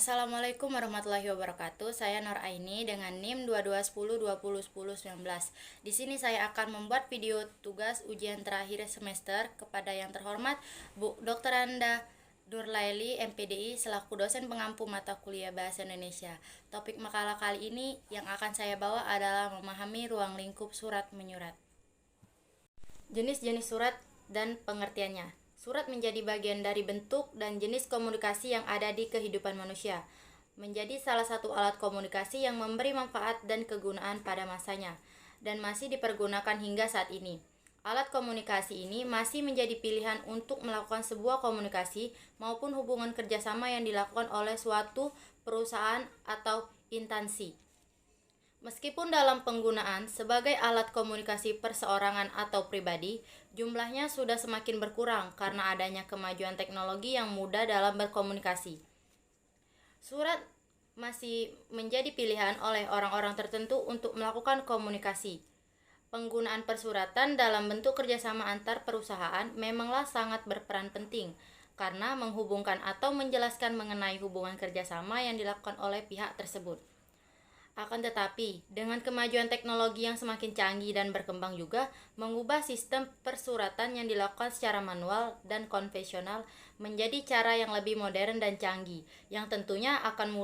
Assalamualaikum warahmatullahi wabarakatuh. Saya Nur Aini dengan NIM 2210201019. Di sini saya akan membuat video tugas ujian terakhir semester kepada yang terhormat Bu Dr. Anda Durlaili, MPDI, selaku dosen pengampu mata kuliah Bahasa Indonesia. Topik makalah kali ini yang akan saya bawa adalah memahami ruang lingkup surat menyurat. Jenis-jenis surat dan pengertiannya. Surat menjadi bagian dari bentuk dan jenis komunikasi yang ada di kehidupan manusia. Menjadi salah satu alat komunikasi yang memberi manfaat dan kegunaan pada masanya, dan masih dipergunakan hingga saat ini. Alat komunikasi ini masih menjadi pilihan untuk melakukan sebuah komunikasi maupun hubungan kerjasama yang dilakukan oleh suatu perusahaan atau instansi. Meskipun dalam penggunaan sebagai alat komunikasi perseorangan atau pribadi, jumlahnya sudah semakin berkurang karena adanya kemajuan teknologi yang mudah dalam berkomunikasi. Surat masih menjadi pilihan oleh orang-orang tertentu untuk melakukan komunikasi. Penggunaan persuratan dalam bentuk kerjasama antar perusahaan memanglah sangat berperan penting karena menghubungkan atau menjelaskan mengenai hubungan kerjasama yang dilakukan oleh pihak tersebut. Akan tetapi, dengan kemajuan teknologi yang semakin canggih dan berkembang juga, mengubah sistem persuratan yang dilakukan secara manual dan konvensional menjadi cara yang lebih modern dan canggih, yang tentunya akan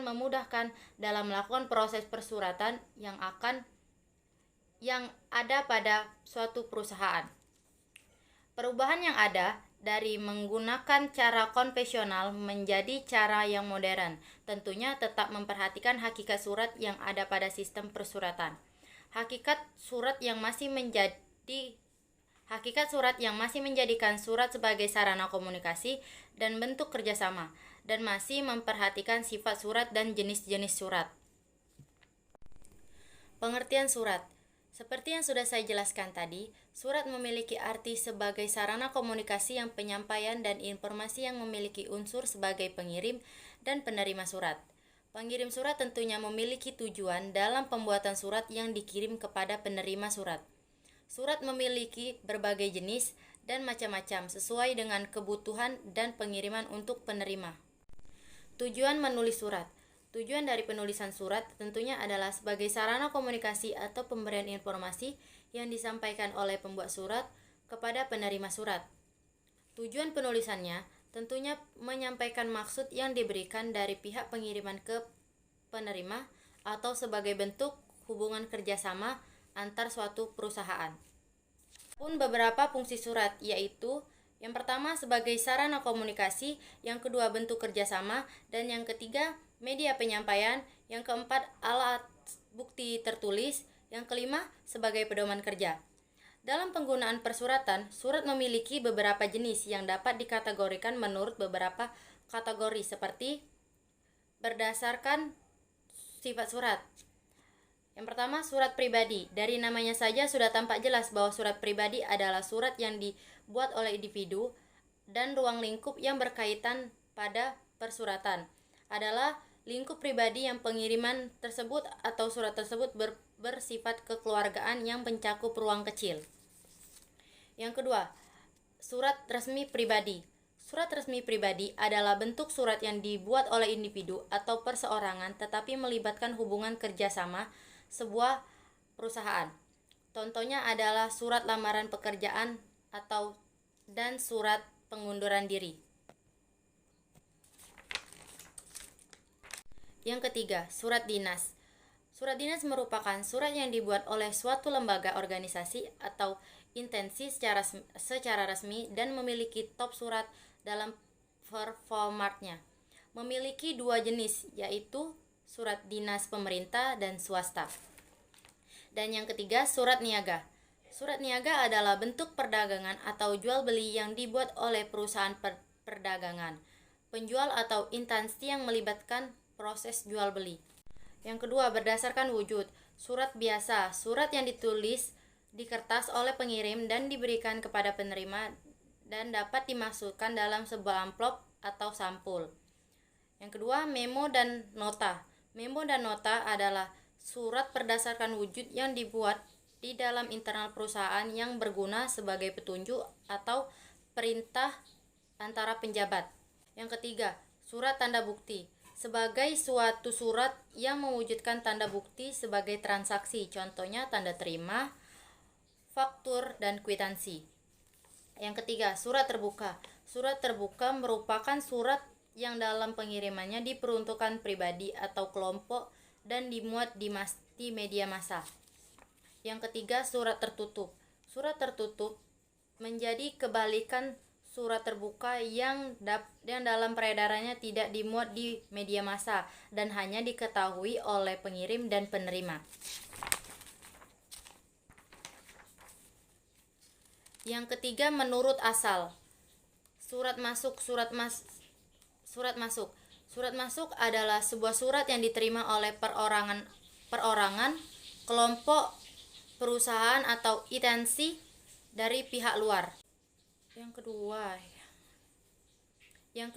memudahkan dalam melakukan proses persuratan yang ada pada suatu perusahaan. Perubahan yang ada dari menggunakan cara konvensional menjadi cara yang modern, tentunya tetap memperhatikan hakikat surat yang ada pada sistem persuratan. Hakikat surat yang masih menjadikan surat sebagai sarana komunikasi dan bentuk kerjasama, dan masih memperhatikan sifat surat dan jenis-jenis surat. Pengertian surat. Seperti yang sudah saya jelaskan tadi, surat memiliki arti sebagai sarana komunikasi yang penyampaian dan informasi yang memiliki unsur sebagai pengirim dan penerima surat. Pengirim surat tentunya memiliki tujuan dalam pembuatan surat yang dikirim kepada penerima surat. Surat memiliki berbagai jenis dan macam-macam sesuai dengan kebutuhan dan pengiriman untuk penerima. Tujuan menulis surat. Tujuan dari penulisan surat tentunya adalah sebagai sarana komunikasi atau pemberian informasi yang disampaikan oleh pembuat surat kepada penerima surat. Tujuan penulisannya tentunya menyampaikan maksud yang diberikan dari pihak pengiriman ke penerima atau sebagai bentuk hubungan kerjasama antar suatu perusahaan. Pun beberapa fungsi surat, yaitu yang pertama sebagai sarana komunikasi, yang kedua bentuk kerjasama, dan yang ketiga media penyampaian, yang keempat alat bukti tertulis, yang kelima sebagai pedoman kerja. Dalam penggunaan persuratan, surat memiliki beberapa jenis yang dapat dikategorikan menurut beberapa kategori seperti berdasarkan sifat surat. Yang pertama, surat pribadi. Dari namanya saja sudah tampak jelas bahwa surat pribadi adalah surat yang dibuat oleh individu, dan ruang lingkup yang berkaitan pada persuratan adalah lingkup pribadi yang pengiriman tersebut atau surat tersebut bersifat kekeluargaan yang mencakup ruang kecil. Yang kedua, surat resmi pribadi. Surat resmi pribadi adalah bentuk surat yang dibuat oleh individu atau perseorangan tetapi melibatkan hubungan kerjasama sebuah perusahaan. Contohnya adalah surat lamaran pekerjaan dan surat pengunduran diri. Yang ketiga, surat dinas. Surat dinas merupakan surat yang dibuat oleh suatu lembaga, organisasi, atau instansi secara resmi dan memiliki top surat dalam formatnya. Memiliki dua jenis, yaitu surat dinas pemerintah dan swasta. Dan yang ketiga, surat niaga. Surat niaga adalah bentuk perdagangan atau jual beli yang dibuat oleh perusahaan perdagangan, penjual atau instansi yang melibatkan proses jual beli. Yang kedua, berdasarkan wujud. Surat biasa, surat yang ditulis di kertas oleh pengirim dan diberikan kepada penerima dan dapat dimasukkan dalam sebuah amplop atau sampul. Yang kedua, memo dan nota. Memo dan nota adalah surat berdasarkan wujud yang dibuat di dalam internal perusahaan yang berguna sebagai petunjuk atau perintah antara penjabat. Yang ketiga, Surat tanda bukti sebagai suatu surat yang mewujudkan tanda bukti sebagai transaksi, contohnya tanda terima, faktur, dan kwitansi. Yang ketiga, surat terbuka. Surat terbuka merupakan surat yang dalam pengirimannya diperuntukkan pribadi atau kelompok dan dimuat di media massa. Yang ketiga, surat tertutup. Surat tertutup menjadi kebalikan surat terbuka yang dalam peredarannya tidak dimuat di media massa dan hanya diketahui oleh pengirim dan penerima. Yang ketiga, menurut asal. Surat masuk. Surat masuk adalah sebuah surat yang diterima oleh perorangan, kelompok, perusahaan atau instansi dari pihak luar. Yang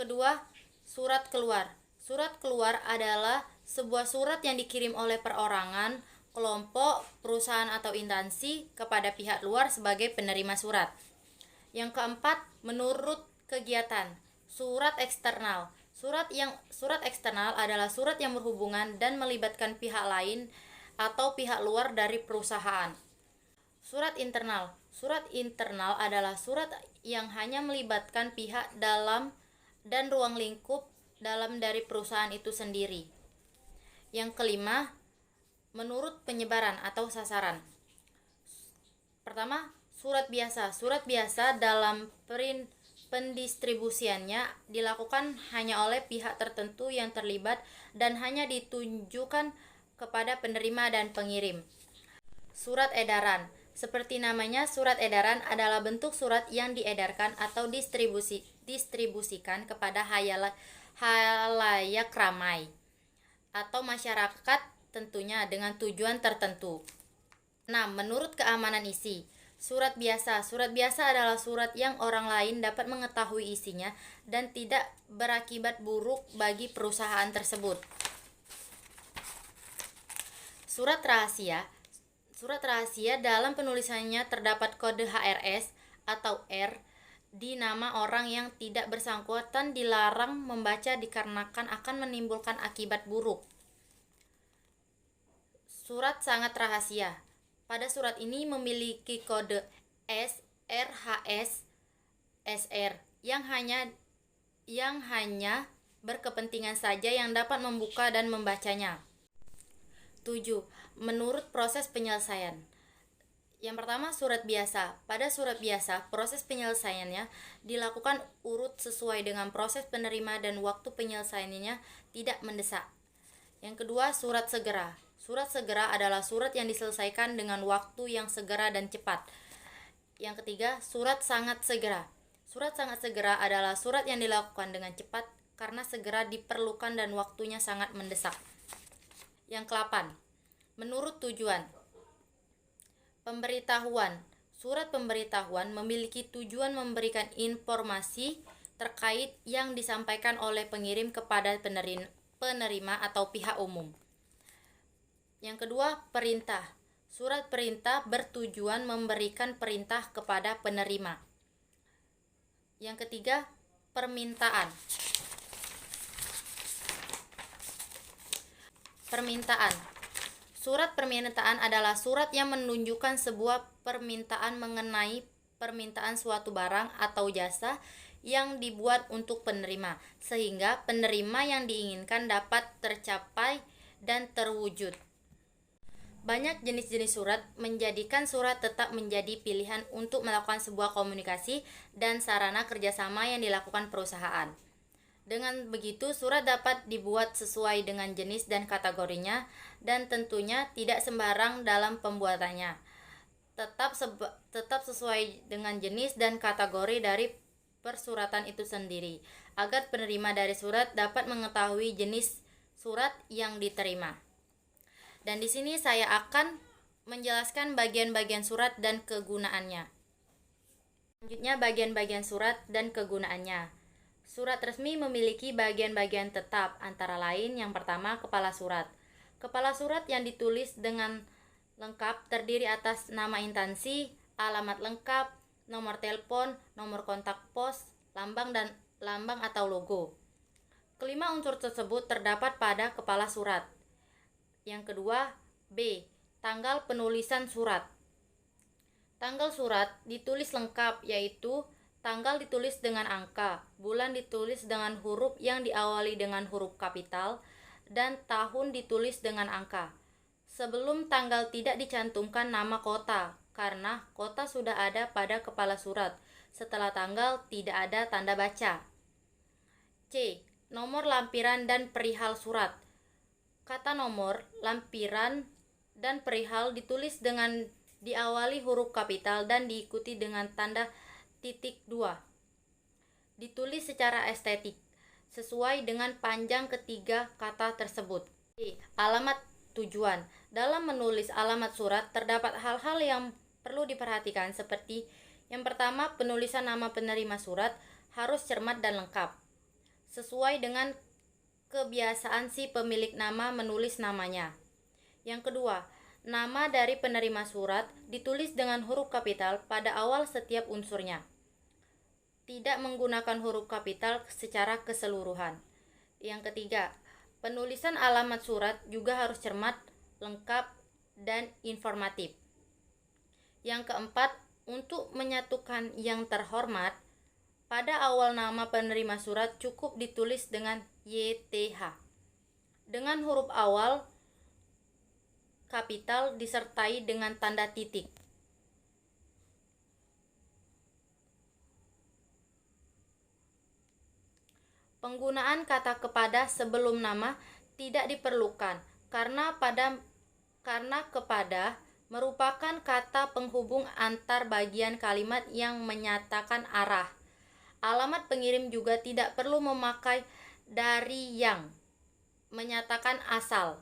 kedua, surat keluar. Surat keluar adalah sebuah surat yang dikirim oleh perorangan, kelompok, perusahaan atau instansi kepada pihak luar sebagai penerima surat. Yang keempat, menurut kegiatan. Surat eksternal. Surat eksternal adalah surat yang berhubungan dan melibatkan pihak lain atau pihak luar dari perusahaan. Surat internal. Surat internal adalah surat yang hanya melibatkan pihak dalam dan ruang lingkup dalam dari perusahaan itu sendiri. Yang kelima, menurut penyebaran atau sasaran. Pertama, surat biasa. Surat biasa dalam pendistribusiannya dilakukan hanya oleh pihak tertentu yang terlibat dan hanya ditunjukkan kepada penerima dan pengirim. Surat edaran. Seperti namanya, surat edaran adalah bentuk surat yang diedarkan atau distribusikan kepada halayak ramai atau masyarakat tentunya dengan tujuan tertentu. Nah, menurut keamanan isi. Surat biasa. Surat biasa adalah surat yang orang lain dapat mengetahui isinya dan tidak berakibat buruk bagi perusahaan tersebut. Surat rahasia. Surat rahasia dalam penulisannya terdapat kode HRS atau R di nama orang yang tidak bersangkutan dilarang membaca dikarenakan akan menimbulkan akibat buruk. Surat sangat rahasia. Pada surat ini memiliki kode SRHS SR yang hanya berkepentingan saja yang dapat membuka dan membacanya. 7. Menurut proses penyelesaian. Yang pertama, surat biasa. Pada surat biasa, proses penyelesaiannya dilakukan urut sesuai dengan proses penerima dan waktu penyelesaiannya tidak mendesak. Yang kedua, surat segera. Surat segera adalah surat yang diselesaikan dengan waktu yang segera dan cepat. Yang ketiga, surat sangat segera. Surat sangat segera adalah surat yang dilakukan dengan cepat karena segera diperlukan dan waktunya sangat mendesak. Yang ke-8, menurut tujuan. Pemberitahuan. Surat pemberitahuan memiliki tujuan memberikan informasi terkait yang disampaikan oleh pengirim kepada penerima atau pihak umum. Yang kedua, perintah. Surat perintah bertujuan memberikan perintah kepada penerima. Yang ketiga, permintaan. Permintaan. Surat permintaan adalah surat yang menunjukkan sebuah permintaan mengenai permintaan suatu barang atau jasa yang dibuat untuk penerima, sehingga penerima yang diinginkan dapat tercapai dan terwujud. Banyak jenis-jenis surat menjadikan surat tetap menjadi pilihan untuk melakukan sebuah komunikasi dan sarana kerjasama yang dilakukan perusahaan. Dengan begitu, surat dapat dibuat sesuai dengan jenis dan kategorinya dan tentunya tidak sembarang dalam pembuatannya. Tetap sesuai dengan jenis dan kategori dari persuratan itu sendiri, agar penerima dari surat dapat mengetahui jenis surat yang diterima. Dan di sini saya akan menjelaskan bagian-bagian surat dan kegunaannya. Selanjutnya, bagian-bagian surat dan kegunaannya. Surat resmi memiliki bagian-bagian tetap, antara lain yang pertama, kepala surat. Kepala surat yang ditulis dengan lengkap terdiri atas nama instansi, alamat lengkap, nomor telepon, nomor kontak pos, lambang atau logo. Kelima unsur tersebut terdapat pada kepala surat. Yang kedua, B. Tanggal penulisan surat. Tanggal surat ditulis lengkap, yaitu tanggal ditulis dengan angka, bulan ditulis dengan huruf yang diawali dengan huruf kapital, dan tahun ditulis dengan angka. Sebelum tanggal tidak dicantumkan nama kota, karena kota sudah ada pada kepala surat. Setelah tanggal tidak ada tanda baca. C. Nomor lampiran dan perihal surat. Kata nomor, lampiran, dan perihal ditulis dengan diawali huruf kapital dan diikuti dengan tanda titik 2. Ditulis secara estetik, sesuai dengan panjang ketiga kata tersebut. D. Alamat tujuan. Dalam menulis alamat surat, terdapat hal-hal yang perlu diperhatikan seperti yang pertama, penulisan nama penerima surat harus cermat dan lengkap, sesuai dengan kebiasaan si pemilik nama menulis namanya. Yang kedua, nama dari penerima surat ditulis dengan huruf kapital pada awal setiap unsurnya. Tidak menggunakan huruf kapital secara keseluruhan. Yang ketiga, penulisan alamat surat juga harus cermat, lengkap, dan informatif. Yang keempat, untuk menyatukan yang terhormat, pada awal nama penerima surat cukup ditulis dengan YTH dengan huruf awal kapital disertai dengan tanda titik. Penggunaan kata kepada sebelum nama tidak diperlukan karena kepada merupakan kata penghubung antar bagian kalimat yang menyatakan arah. Alamat pengirim juga tidak perlu memakai dari yang menyatakan asal.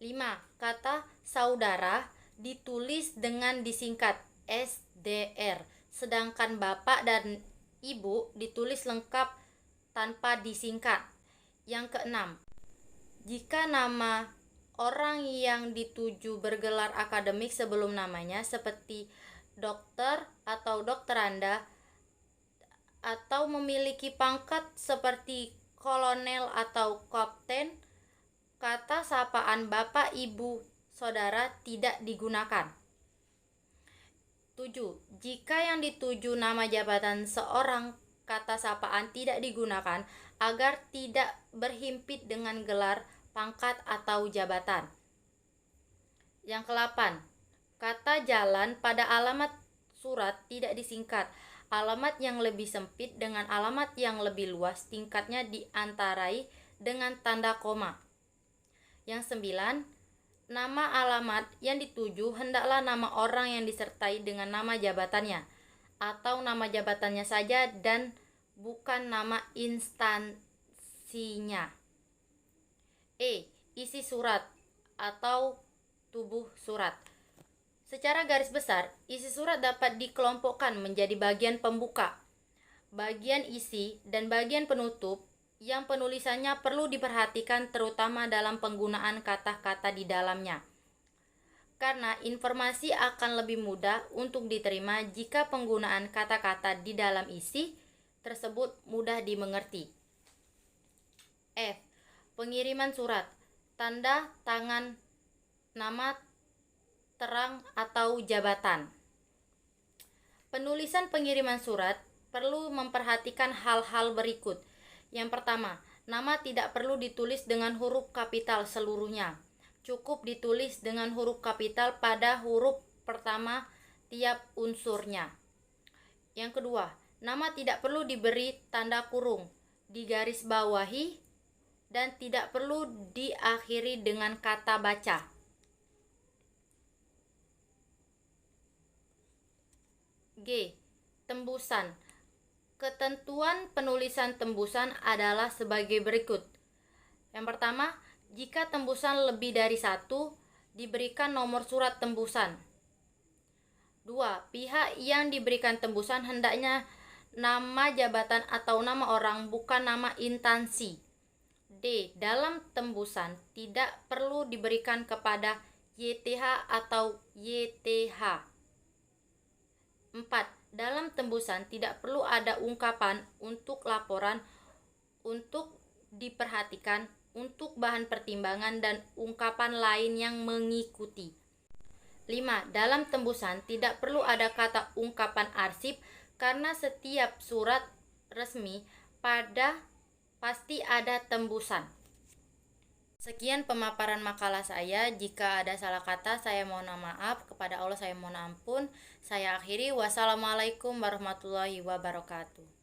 5. Kata saudara ditulis dengan disingkat SDR, sedangkan bapak dan ibu ditulis lengkap tanpa disingkat. Yang keenam, jika nama orang yang dituju bergelar akademik sebelum namanya seperti dokter atau dokteranda, atau memiliki pangkat seperti kolonel atau kapten, kata sapaan bapak, ibu, saudara tidak digunakan. 7. Jika yang dituju nama jabatan seorang, kata sapaan tidak digunakan agar tidak berhimpit dengan gelar, pangkat, atau jabatan. Yang ke-8, kata jalan pada alamat surat tidak disingkat. Alamat yang lebih sempit dengan alamat yang lebih luas tingkatnya diantarai dengan tanda koma. Yang 9, nama alamat yang dituju hendaklah nama orang yang disertai dengan nama jabatannya atau nama jabatannya saja dan bukan nama instansinya. Isi surat atau tubuh surat. Secara garis besar, isi surat dapat dikelompokkan menjadi bagian pembuka, bagian isi, dan bagian penutup yang penulisannya perlu diperhatikan terutama dalam penggunaan kata-kata di dalamnya. Karena informasi akan lebih mudah untuk diterima jika penggunaan kata-kata di dalam isi tersebut mudah dimengerti. F. Pengiriman surat. Tanda tangan, nama terang atau jabatan. Penulisan pengiriman surat perlu memperhatikan hal-hal berikut. Yang pertama, nama tidak perlu ditulis dengan huruf kapital seluruhnya. Cukup ditulis dengan huruf kapital pada huruf pertama tiap unsurnya. Yang kedua, nama tidak perlu diberi tanda kurung, digarisbawahi, dan tidak perlu diakhiri dengan kata baca. G. Tembusan. Ketentuan penulisan tembusan adalah sebagai berikut. Yang pertama, jika tembusan lebih dari 1, diberikan nomor surat tembusan. 2. Pihak yang diberikan tembusan hendaknya nama jabatan atau nama orang, bukan nama instansi. D. Dalam tembusan tidak perlu diberikan kepada YTH atau YTH. 4. Dalam tembusan tidak perlu ada ungkapan untuk laporan untuk diperhatikan untuk bahan pertimbangan dan ungkapan lain yang mengikuti. 5. Dalam tembusan tidak perlu ada kata ungkapan arsip karena setiap surat resmi pasti ada tembusan. Sekian pemaparan makalah saya. Jika ada salah kata, saya mohon maaf. Kepada Allah saya mohon ampun. Saya akhiri. Wassalamualaikum warahmatullahi wabarakatuh.